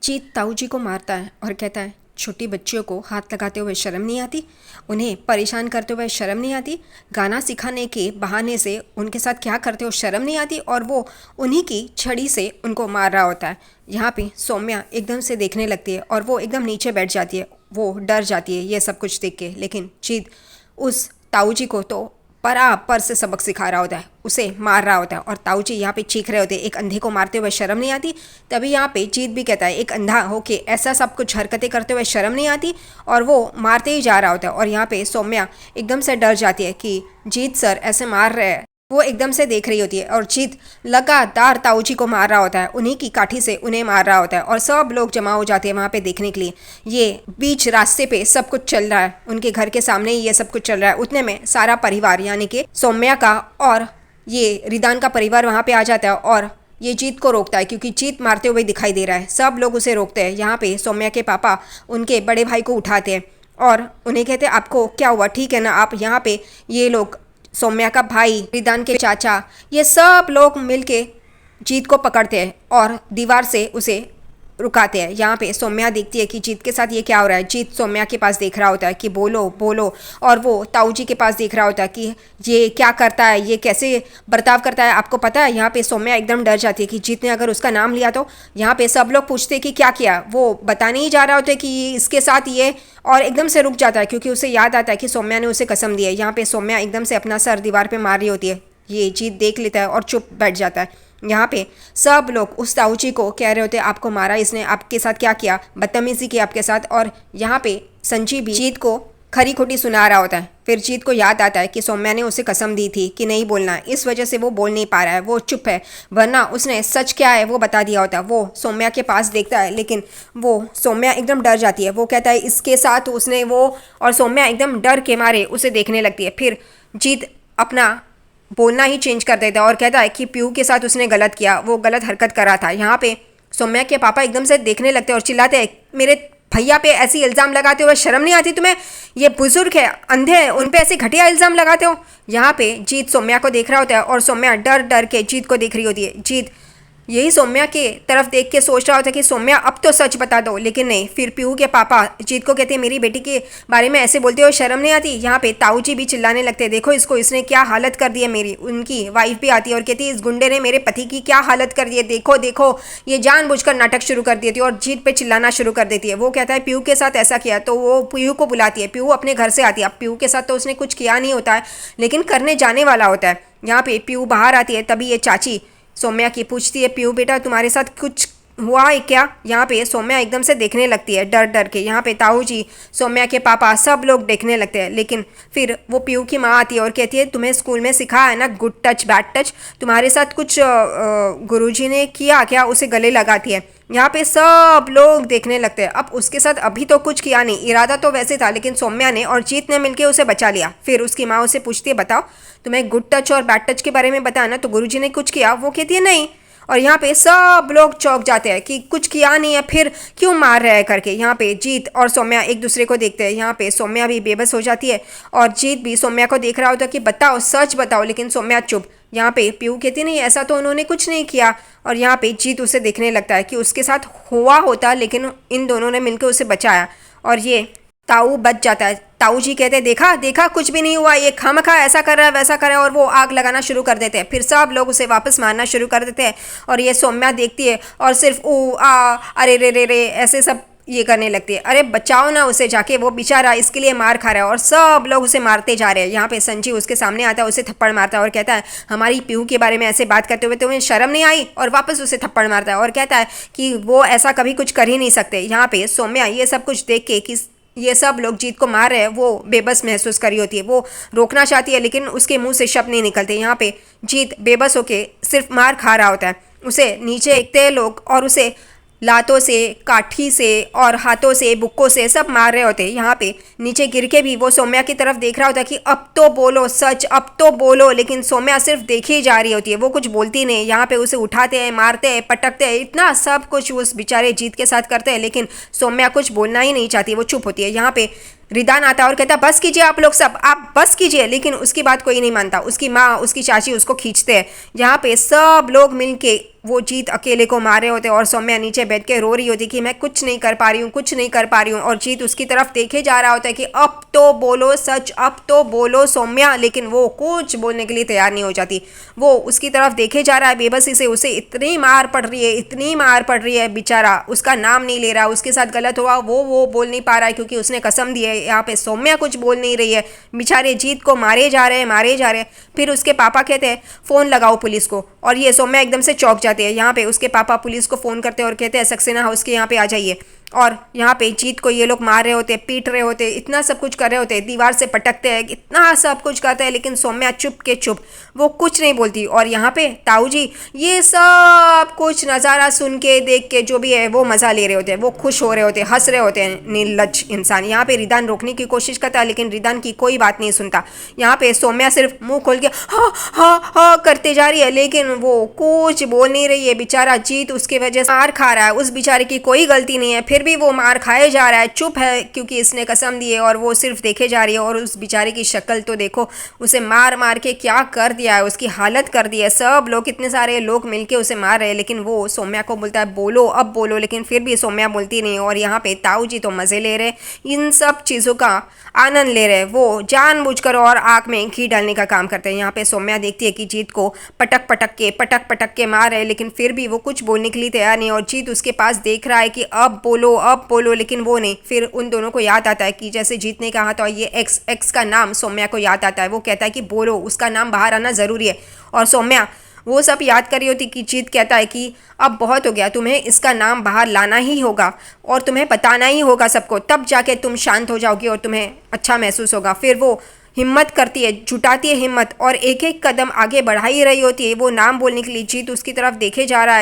जीत ताऊ जी को मारता है और कहता है, छोटी बच्चियों को हाथ लगाते हुए शर्म नहीं आती, उन्हें परेशान करते हुए शर्म नहीं आती, गाना सिखाने के बहाने से उनके साथ क्या करते हो शर्म नहीं आती, और वो उन्हीं की छड़ी से उनको मार रहा होता है। यहाँ पे सौम्या एकदम से देखने लगती है और वो एकदम नीचे बैठ जाती है। वो डर जाती है ये सब कुछ देख के, लेकिन जीत उस ताऊ जी को तो बराबर से सबक सिखा रहा होता है, उसे मार रहा होता है। और ताऊ जी यहाँ पे चीख रहे होते हैं, एक अंधे को मारते हुए शर्म नहीं आती। तभी यहाँ पे जीत भी कहता है, एक अंधा होके ऐसा सब कुछ हरकतें करते हुए शर्म नहीं आती, और वो मारते ही जा रहा होता है। और यहाँ पे सौम्या एकदम से डर जाती है कि जीत सर ऐसे मार रहे हैं। वो एकदम से देख रही होती है और जीत लगातार ताऊ जी को मार रहा होता है, उन्हीं की काठी से उन्हें मार रहा होता है। और सब लोग जमा हो जाते हैं वहाँ पे देखने के लिए। ये बीच रास्ते पे सब कुछ चल रहा है, उनके घर के सामने ही ये सब कुछ चल रहा है। उतने में सारा परिवार यानी कि सौम्या का और ये रिदान का परिवार वहाँ पे आ जाता है और ये जीत को रोकता है, क्योंकि जीत मारते हुए दिखाई दे रहा है। सब लोग उसे रोकते हैं। यहाँ पे सौम्या के पापा उनके बड़े भाई को उठाते हैं और उन्हें कहते हैं, आपको क्या हुआ, ठीक है ना आप? यहाँ पे ये लोग, सौम्या का भाई, रिदान के चाचा, ये सब लोग मिलके जीत को पकड़ते हैं और दीवार से उसे रुकाते हैं। यहाँ पे सौम्या देखती है कि जीत के साथ ये क्या हो रहा है। जीत सौम्या के पास देख रहा होता है कि बोलो बोलो, और वो ताऊ जी के पास देख रहा होता है कि ये क्या करता है, ये कैसे बर्ताव करता है, आपको पता है। यहाँ पे सौम्या एकदम डर जाती है कि जीत ने अगर उसका नाम लिया तो। यहाँ पे सब लोग पूछते हैं कि क्या किया, वो बताने ही जा रहा होता है कि इसके साथ ये, और एकदम से रुक जाता है क्योंकि उसे याद आता है कि सौम्या ने उसे कसम दी है। यहाँ पे सौम्या एकदम से अपना सर दीवार पे मार रही होती है। ये जीत देख लेता है और चुप बैठ जाता है। यहाँ पे सब लोग उस ताऊ जी को कह रहे होते हैं, आपको मारा इसने, आपके साथ क्या किया, बदतमीजी की आपके साथ। और यहाँ पे संजीव भी जीत को खरी खोटी सुना रहा होता है। फिर जीत को याद आता है कि सौम्या ने उसे कसम दी थी कि नहीं बोलना, इस वजह से वो बोल नहीं पा रहा है, वो चुप है, वरना उसने सच क्या है वो बता दिया होता। वो सौम्या के पास देखता है, लेकिन वो सौम्या एकदम डर जाती है। वो कहता है इसके साथ उसने वो, और सौम्या एकदम डर के मारे उसे देखने लगती है। फिर जीत अपना बोलना ही चेंज कर देता है और कहता है कि पीयू के साथ उसने गलत किया, वो गलत हरकत करा था। यहाँ पे सौम्या के पापा एकदम से देखने लगते हैं और चिल्लाते हैं, मेरे भैया पे ऐसी इल्ज़ाम लगाते हुए शर्म नहीं आती तुम्हें? ये बुजुर्ग है, अंधे हैं, उन पे ऐसे घटिया इल्ज़ाम लगाते हो। यहाँ पे जीत सौम्या को देख रहा होता है और सौम्या डर डर के जीत को देख रही होती है। जीत यही सौम्या के तरफ देख के सोच रहा होता कि सौम्या अब तो सच बता दो, लेकिन नहीं। फिर पीयू के पापा जीत को कहते हैं, मेरी बेटी के बारे में ऐसे बोलते हो, शर्म नहीं आती? यहाँ पे ताऊ जी भी चिल्लाने लगते हैं, देखो इसको, इसने क्या हालत कर दी है मेरी। उनकी वाइफ भी आती है और कहती है, इस गुंडे ने मेरे पति की क्या हालत कर दी है, देखो देखो, ये जानबूझकर नाटक शुरू कर देती है और जीत पे चिल्लाना शुरू कर देती है। वो कहता है पीयू के साथ ऐसा किया, तो वो पीयू को बुलाती है। पीयू अपने घर से आती है। अब पीयू के साथ तो उसने कुछ किया नहीं होता है, लेकिन करने जाने वाला होता है। यहाँ पे पीयू बाहर आती है, तभी ये चाची सौम्या की पूछती है, पीयू बेटा तुम्हारे साथ कुछ हुआ है क्या? यहाँ पे सौम्या एकदम से देखने लगती है डर डर के। यहाँ पे ताऊ जी, सौम्या के पापा, सब लोग देखने लगते हैं। लेकिन फिर वो पीयू की माँ आती है और कहती है, तुम्हें स्कूल में सिखाया है ना गुड टच बैड टच, तुम्हारे साथ कुछ गुरुजी ने किया क्या? उसे गले लगाती है। यहाँ पे सब लोग देखने लगते हैं। अब उसके साथ अभी तो कुछ किया नहीं, इरादा तो वैसे था, लेकिन सौम्या ने और जीत ने मिलकर उसे बचा लिया। फिर उसकी माँ उसे पूछती है, बताओ तुम्हें गुड टच और बैड टच के बारे में बताया ना, तो गुरुजी ने कुछ किया? वो कहती है नहीं। और यहाँ पे सब लोग चौंक जाते हैं कि कुछ किया नहीं है, फिर क्यों मार रहा है करके। यहाँ पे जीत और सौम्या एक दूसरे को देखते हैं। यहाँ पे सौम्या भी बेबस हो जाती है और जीत भी सौम्या को देख रहा होता है कि बताओ, सच बताओ, लेकिन सौम्या चुप। यहाँ पे पीयू कहती नहीं, ऐसा तो उन्होंने कुछ नहीं किया। और यहाँ पे जीत उसे देखने लगता है कि उसके साथ हुआ होता, लेकिन इन दोनों ने मिलकर उसे बचाया और ये ताऊ बच जाता है। ताऊ जी कहते हैं, देखा देखा, कुछ भी नहीं हुआ, ये खामखा ऐसा कर रहा है वैसा कर रहा है, और वो आग लगाना शुरू कर देते हैं। फिर सब लोग उसे वापस मारना शुरू कर देते हैं और ये सौम्या देखती है और सिर्फ ओ आ अरे रे रे रे ऐसे सब ये करने लगती है। अरे बचाओ ना उसे जाके, वो बेचारा इसके लिए मार खा रहा है। और सब लोग उसे मारते जा रहे हैं। यहाँ पे संजीव उसके सामने आता है, उसे थप्पड़ मारता है और कहता है, हमारी पीयू के बारे में ऐसे बात करते हुए तुम्हें शर्म नहीं आई? और वापस उसे थप्पड़ मारता है और कहता है कि वो ऐसा कभी कुछ कर ही नहीं सकते। यहाँ पे सौम्या ये सब कुछ देख के कि ये सब लोग जीत को मार रहे हैं, वो बेबस महसूस करी होती है। वो रोकना चाहती है, लेकिन उसके मुंह से शब्द नहीं निकलते। यहाँ पे जीत बेबस होके सिर्फ मार खा रहा होता है। उसे नीचे देखते हैं लोग और उसे लातों से, काठी से और हाथों से, बुक्कों से सब मार रहे होते। यहाँ पे नीचे गिर के भी वो सौम्या की तरफ देख रहा होता है कि अब तो बोलो सच, अब तो बोलो, लेकिन सौम्या सिर्फ देखी ही जा रही होती है, वो कुछ बोलती नहीं। यहाँ पे उसे उठाते हैं, मारते हैं, पटकते हैं, इतना सब कुछ उस बेचारे जीत के साथ करते हैं, लेकिन सौम्या कुछ बोलना ही नहीं चाहती, वो चुप होती है। यहाँ पे रिदान आता है और कहता है बस कीजिए आप लोग सब, आप बस कीजिए, लेकिन उसकी बात कोई नहीं मानता। उसकी माँ, उसकी चाची उसको खींचते हैं। यहाँ पे सब लोग मिलके वो जीत अकेले को मार रहे होते और सौम्या नीचे बैठ के रो रही होती कि मैं कुछ नहीं कर पा रही हूँ, कुछ नहीं कर पा रही हूँ। और जीत उसकी तरफ देखे जा रहा होता है कि अब तो बोलो सच, अब तो बोलो सौम्या, लेकिन वो कुछ बोलने के लिए तैयार नहीं हो जाती। वो उसकी तरफ देखे जा रहा है बेबसी से। उसे इतनी मार पड़ रही है, इतनी मार पड़ रही है, बेचारा उसका नाम नहीं ले रहा, उसके साथ गलत हुआ वो बोल नहीं पा रहा है क्योंकि उसने कसम दी है। यहाँ पे सौम्या कुछ बोल नहीं रही है, बेचारे जीत को मारे जा रहे हैं, मारे जा रहे हैं। फिर उसके पापा कहते हैं फ़ोन लगाओ पुलिस को, और ये सौम्या एकदम से चौंक जाती है। यहाँ पे उसके पापा पुलिस को फ़ोन करते हैं और कहते हैं सक्सेना हाउस के यहाँ पे आ जाइए। और यहाँ पे जीत को ये लोग मार रहे होते, पीट रहे होते, इतना सब कुछ कर रहे होते, दीवार से पटकते हैं, इतना सब कुछ करते हैं, लेकिन सौम्या चुप के चुप, वो कुछ नहीं बोलती। और यहाँ पे ताऊ जी ये सब कुछ नज़ारा सुन के, देख के, जो भी है वो मज़ा ले रहे होते हैं, वो खुश हो रहे होते, हंस रहे होते हैं निर्लज्ज इंसान। यहाँ पे रिदान रोकने की कोशिश करता है, लेकिन रिदान की कोई बात नहीं सुनता। यहाँ पे सौम्या सिर्फ मुंह खोल के हाँ हाँ हाँ करते जा रही है, लेकिन वो कुछ बोल नहीं रही है। बेचारा जीत उसके वजह से मार खा रहा है, उस बेचारे की कोई गलती नहीं है, फिर भी वो मार खाए जा रहा है, चुप है क्योंकि इसने कसम दी है। और वो सिर्फ देखे जा रही है। और उस बेचारे की शक्ल तो देखो, उसे मार मार के क्या कर दिया है, उसकी हालत कर दी है। सब लोग, इतने सारे लोग मिलके उसे मार रहे हैं, लेकिन वो सौम्या को बोलता है बोलो अब बोलो, लेकिन फिर भी सौम्या बोलती नहीं। और यहाँ पे ताऊ जी तो मज़े ले रहे, इन सब चीज़ों का आनंद ले रहे, वो जानबूझकर और आँख में घी डालने का काम करते हैं। यहाँ पे सौम्या देखती है कि जीत को पटक पटक के मार रहे, लेकिन फिर भी वो कुछ बोलने के लिए तैयार नहीं। और जीत उसके पास देख रहा है कि अब बोलो, लेकिन वो नहीं। फिर उन दोनों को याद आता है कि जैसे जीत ने कहा था, ये एक्स का नाम सौम्या को याद आता है। वो कहता है कि बोलो, उसका नाम बाहर आना ज़रूरी है। और सौम्या वो सब याद कर रही होती कि जीत कहता है कि अब बहुत हो गया, तुम्हें इसका नाम बाहर लाना ही होगा और तुम्हें बताना ही होगा सबको, तब जाके तुम शांत हो जाओगी और तुम्हें अच्छा महसूस होगा। फिर वो हिम्मत करती है, जुटाती है हिम्मत, और एक एक कदम आगे बढ़ा ही रही होती है वो नाम बोलने के लिए। जीत उसकी तरफ देखे जा रहा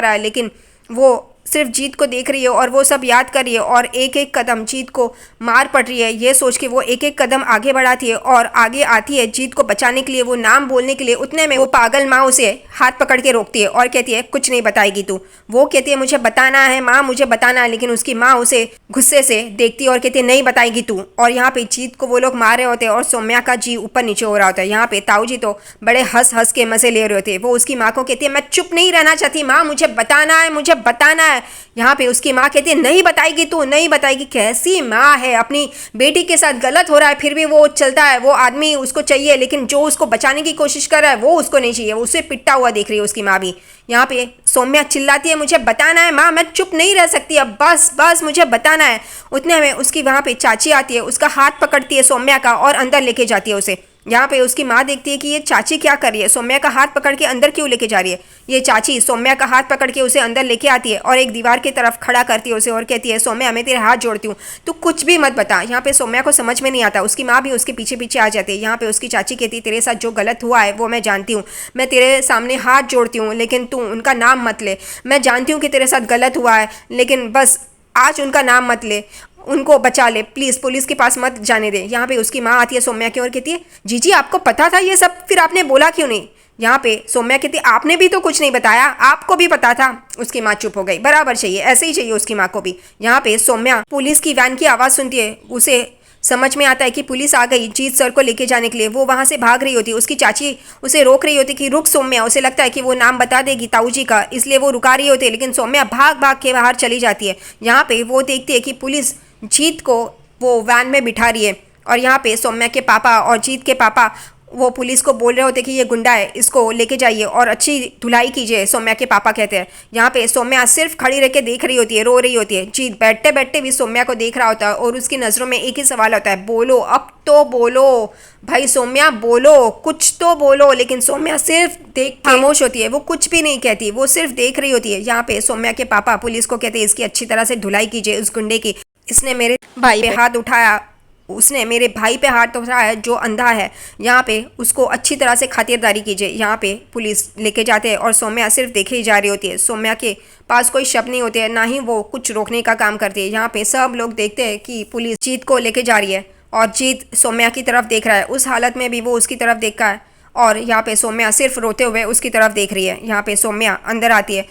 है, लेकिन वो सिर्फ जीत को देख रही है और वो सब याद कर रही है। और एक एक कदम जीत को मार पड़ रही है, ये सोच के वो एक एक कदम आगे बढ़ाती है और आगे आती है जीत को बचाने के लिए, वो नाम बोलने के लिए। उतने में वो पागल माँ उसे हाथ पकड़ के रोकती है और कहती है कुछ नहीं बताएगी तू। वो कहती है मुझे बताना है माँ, मुझे बताना है, लेकिन उसकी माँ उसे गुस्से से देखती है और कहती है नहीं बताएगी तू। और यहाँ पे जीत को वो लोग मार रहे होते हैं और सौम्या का जी ऊपर नीचे हो रहा होता है। यहाँ पे ताऊ जी तो बड़े हंस हंस के मजे ले रहे होते हैं। वो उसकी माँ को कहती है मैं चुप नहीं रहना चाहती माँ, मुझे बताना है, मुझे बताना है। यहाँ पे उसकी माँ कहती है नहीं बताएगी तू, नहीं बताएगी। कैसी माँ है, अपनी बेटी के साथ गलत हो रहा है फिर भी वो चलता है, वो आदमी उसको चाहिए, लेकिन जो उसको बचाने की कोशिश कर रहा है वो उसको नहीं चाहिए, वो उसे पिटता हुआ देख रही है उसकी माँ भी। यहाँ पे सौम्या चिल्लाती है मुझे बताना है माँ, मैं चुप नहीं रह सकती, अब बस बस मुझे बताना है। उतने में उसकी वहाँ पे चाची आती है, उसका हाथ पकड़ती है सौम्या का और अंदर लेके जाती है उसे। यहाँ पे उसकी माँ देखती है कि ये चाची क्या कर रही है, सौम्या का हाथ पकड़ के अंदर क्यों लेके जा रही है। ये चाची सौम्या का हाथ पकड़ के उसे अंदर लेके आती है और एक दीवार की तरफ खड़ा करती है उसे और कहती है सौम्या मैं तेरे हाथ जोड़ती हूँ, तू कुछ भी मत बता। यहाँ पे सौम्या को समझ में नहीं आता, उसकी माँ भी उसके पीछे पीछे आ जाती है। यहाँ पे उसकी चाची कहती है तेरे साथ जो गलत हुआ है वो मैं जानती हूँ, मैं तेरे सामने हाथ जोड़ती हूँ, लेकिन तू उनका नाम मत ले। मैं जानती हूँ कि तेरे साथ गलत हुआ है, लेकिन बस आज उनका नाम मत ले, उनको बचा ले प्लीज़, पुलिस के पास मत जाने दे। यहाँ पे उसकी माँ आती है सौम्या की और कहती है जीजी आपको पता था ये सब, फिर आपने बोला क्यों नहीं। यहाँ पे सौम्या कहती है आपने भी तो कुछ नहीं बताया, आपको भी पता था। उसकी माँ चुप हो गई, बराबर चाहिए, ऐसे ही चाहिए उसकी माँ को भी। यहाँ पे सौम्या पुलिस की वैन की आवाज़ सुनती है, उसे समझ में आता है कि पुलिस आ गई जीत सर को लेके जाने के लिए। वो वहाँ से भाग रही होती है, उसकी चाची उसे रोक रही होती कि रुक सौम्या, उसे लगता है कि वो नाम बता देगी ताऊ जी का, इसलिए वो रुका रही होती है, लेकिन सौम्या भाग भाग के बाहर चली जाती है। यहाँ पे वो देखती है कि पुलिस जीत को वो वैन में बिठा रही है और यहाँ पे सौम्या के पापा और जीत के पापा वो पुलिस को बोल रहे होते कि ये गुंडा है, इसको लेके जाइए और अच्छी धुलाई कीजिए, सौम्या के पापा कहते हैं। यहाँ पे सौम्या सिर्फ खड़ी रह के देख रही होती है, रो रही होती है। जीत बैठते बैठते भी सौम्या को देख रहा होता है और उसकी नज़रों में एक ही सवाल होता है बोलो अब तो बोलो भाई सौम्या, बोलो कुछ तो बोलो। लेकिन सौम्या सिर्फ देख खामोश होती है, वो कुछ भी नहीं कहती, वो सिर्फ देख रही होती है। यहाँ पे सौम्या के पापा पुलिस को कहते हैं इसकी अच्छी तरह से धुलाई कीजिए उस गुंडे की, इसने मेरे भाई पे हाथ उठाया, उसने मेरे भाई पे हाथ उठाया जो अंधा है, यहाँ पे उसको अच्छी तरह से खातिरदारी कीजिए। यहाँ पे पुलिस लेके जाते हैं और सौम्या सिर्फ देखे ही जा रही होती है। सौम्या के पास कोई शब्द नहीं होते हैं, ना ही वो कुछ रोकने का काम करती है। यहाँ पे सब लोग देखते हैं कि पुलिस जीत को लेके जा रही है और जीत सौम्या की तरफ देख रहा है, उस हालत में भी वो उसकी तरफ देखा है और यहाँ पे सौम्या सिर्फ रोते हुए उसकी तरफ देख रही है। यहाँ पे सौम्या अंदर आती है,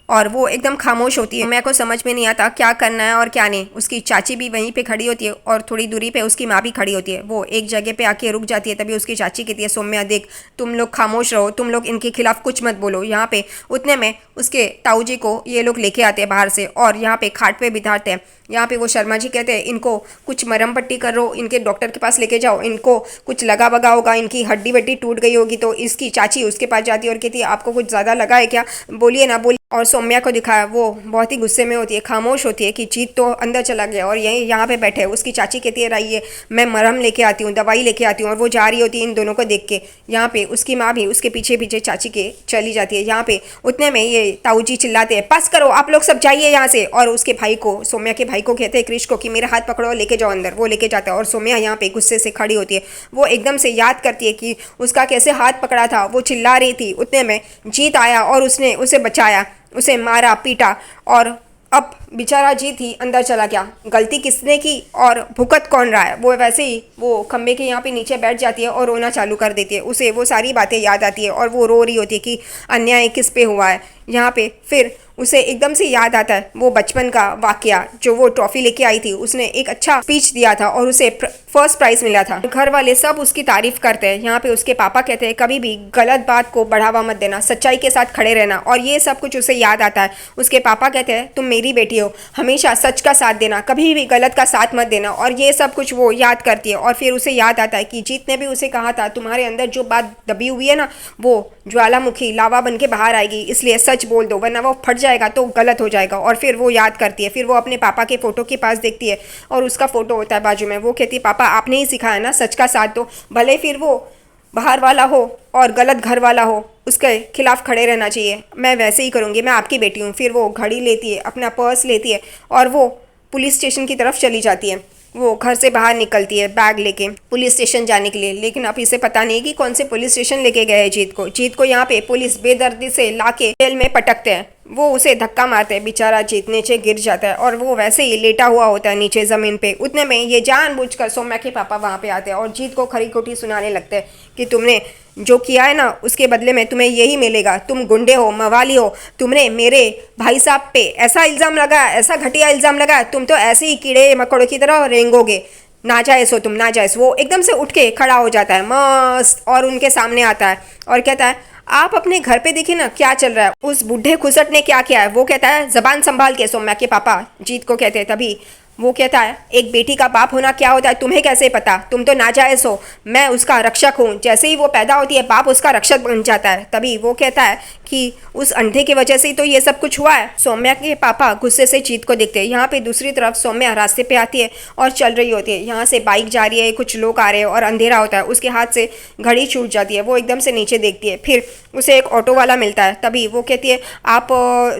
और वो एकदम खामोश होती है। सौम्या को समझ में नहीं आता क्या करना है और क्या नहीं। उसकी चाची भी वहीं पे खड़ी होती है और थोड़ी दूरी पे उसकी माँ भी खड़ी होती है। वो एक जगह पे आके रुक जाती है। तभी उसकी चाची कहती है, सौम्या देख, तुम लोग खामोश रहो, तुम लोग इनके खिलाफ कुछ मत बोलो यहाँ पे। उतने में उसके ताऊ जी को ये लोग लेके आते हैं बाहर से और यहाँ पे खाट पे बिठाते हैं। यहाँ पे वो शर्मा जी कहते हैं, इनको कुछ मरहम पट्टी करो, इनके डॉक्टर के पास लेके जाओ, इनको कुछ लगा वगा होगा, इनकी हड्डी वड्डी टूट गई होगी। तो इसकी चाची उसके पास जाती है और कहती है, आपको कुछ ज़्यादा लगा है क्या, बोलिए ना बोलिए। और सौम्या को दिखाया, वो बहुत ही गुस्से में होती है, खामोश होती है कि जीत तो अंदर चला गया और यहीं यहाँ पे बैठे है। उसकी चाची कहती है, रहिए मैं मरहम लेके आती हूँ, दवाई लेके आती हूँ। और वो जा रही होती है इन दोनों को देख के। यहाँ पे उसकी माँ भी उसके पीछे पीछे चाची के चली जाती है। यहाँ पे उतने में ये ताऊ जी चिल्लाते हैं, पास करो आप लोग सब, जाइए यहाँ से। और उसके भाई को, सौम्या के भाई को कहते हैं क्रिश को, कि मेरा हाथ पकड़ो लेके जाओ अंदर। वो लेके जाता है और सौम्या यहाँ पे गुस्से से खड़ी होती है। वो एकदम से याद करती है कि उसका कैसे हाथ पकड़ा था, वो चिल्ला रही थी। उतने में जीत आया और उसने उसे बचाया, उसे मारा पीटा। और अब बेचारा जीत ही अंदर चला गया। गलती किसने की और भुगत कौन रहा है, वो वैसे ही वो खम्बे के यहाँ पे नीचे बैठ जाती है और रोना चालू कर देती है। उसे वो सारी बातें याद आती है और वो रो रही होती है कि अन्याय किस पे हुआ है। यहाँ पे फिर उसे एकदम से याद आता है वो बचपन का वाकया, जो वो ट्रॉफी लेके आई थी। उसने एक अच्छा स्पीच दिया था और उसे फर्स्ट प्राइज मिला था। घर वाले सब उसकी तारीफ करते हैं। यहाँ पे उसके पापा कहते हैं, कभी भी गलत बात को बढ़ावा मत देना, सच्चाई के साथ खड़े रहना। और ये सब कुछ उसे याद आता है। उसके पापा कहते हैं, तुम मेरी बेटी हो, हमेशा सच का साथ देना, कभी भी गलत का साथ मत देना। और ये सब कुछ वो याद करती है। और फिर उसे याद आता है कि जीत ने भी उसे कहा था, तुम्हारे अंदर जो बात दबी हुई है ना, वो ज्वालामुखी लावा बन के बाहर आएगी, इसलिए सच बोल दो, वरना वो फट जाएगा तो गलत हो जाएगा। और फिर वो याद करती है। फिर वो अपने पापा के फ़ोटो के पास देखती है और उसका फ़ोटो होता है बाजू में। वो कहती है, पापा आपने ही सिखाया ना सच का साथ दो, भले फिर वो बाहर वाला हो और गलत घर वाला हो, उसके खिलाफ खड़े रहना चाहिए। मैं वैसे ही करूँगी, मैं आपकी बेटी हूँ। फिर वो घड़ी लेती है, अपना पर्स लेती है और वो पुलिस स्टेशन की तरफ चली जाती है। वो घर से बाहर निकलती है बैग लेके पुलिस स्टेशन जाने के लिए। लेकिन अब इसे पता नहीं कि कौन से पुलिस स्टेशन लेके गए हैं जीत को। जीत को यहाँ पे पुलिस बेदर्दी से लाके जेल में पटकते हैं। वो उसे धक्का मारते हैं, बेचारा जीत नीचे गिर जाता है और वो वैसे ही लेटा हुआ होता है नीचे ज़मीन पे। उतने में ये जानबूझकर सौम्या के पापा वहाँ पे आते हैं और जीत को खरी खोटी सुनाने लगते हैं कि तुमने जो किया है ना, उसके बदले में तुम्हें यही मिलेगा। तुम गुंडे हो, मवाली हो, तुमने मेरे भाई साहब पे ऐसा इल्ज़ाम लगाया, ऐसा घटिया इल्ज़ाम लगाया, तुम तो ऐसे ही कीड़े मकोड़ों की तरह रेंगोगे, नाजायज़ हो तुम, नाजायज़। वो एकदम से उठ के खड़ा हो जाता है मस्त और उनके सामने आता है और कहता है, आप अपने घर पे देखिए ना क्या चल रहा है, उस बूढ़े खुसट ने क्या किया है। वो कहता है, जबान संभाल के, सौम्या के पापा जीत को कहते हैं। तभी वो कहता है, एक बेटी का बाप होना क्या होता है तुम्हें कैसे पता, तुम तो नाजायज़ हो, मैं उसका रक्षक हूँ। जैसे ही वो पैदा होती है बाप उसका रक्षक बन जाता है। तभी वो कहता है कि उस अंधे की वजह से ही तो ये सब कुछ हुआ है। सौम्या के पापा गुस्से से जीत को देखते हैं। यहाँ पे दूसरी तरफ सौम्या रास्ते पे आती है और चल रही होती है। यहाँ से बाइक जा रही है, कुछ लोग आ रहे हैं और अंधेरा होता है। उसके हाथ से घड़ी छूट जाती है। वो एकदम से नीचे देखती है। फिर उसे एक ऑटो वाला मिलता है। तभी वो कहती है, आप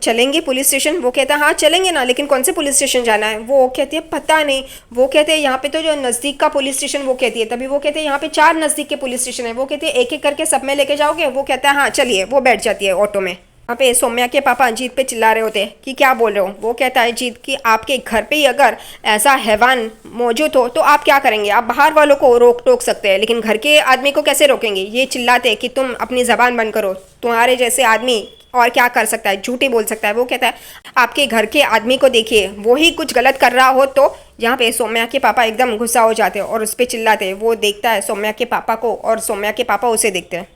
चलेंगे पुलिस स्टेशन। वो कहता है, हाँ चलेंगे ना, लेकिन कौन से पुलिस स्टेशन जाना है। वो कहती है, पता नहीं। वो कहते हैं, यहाँ पे तो जो नज़दीक का पुलिस स्टेशन। वो कहती है, तभी वो कहते हैं, यहाँ पे 4 नज़दीक के पुलिस स्टेशन है। वो कहती है, एक एक करके सब में लेके जाओगे। वो कहता है, हाँ चलिए। वो बैठ जाती है ऑटो में। वहाँ पे सौम्या के पापा जीत पे चिल्ला रहे होते हैं कि क्या बोल रहे हो। वो कहता है, जीत कि आपके घर पे ही अगर ऐसा हैवान मौजूद हो तो आप क्या करेंगे। आप बाहर वालों को रोक टोक सकते हैं, लेकिन घर के आदमी को कैसे रोकेंगे। ये चिल्लाते हैं कि तुम अपनी ज़बान बंद करो, तुम्हारे जैसे आदमी और क्या कर सकता है, झूठी बोल सकता है। वो कहता है, आपके घर के आदमी को देखिए, वो ही कुछ गलत कर रहा हो तो। यहाँ पे सौम्या के पापा एकदम गुस्सा हो जाते हैं और उस पर चिल्लाते हैं। वो देखता है सौम्या के पापा को और सौम्या के पापा उसे देखते हैं।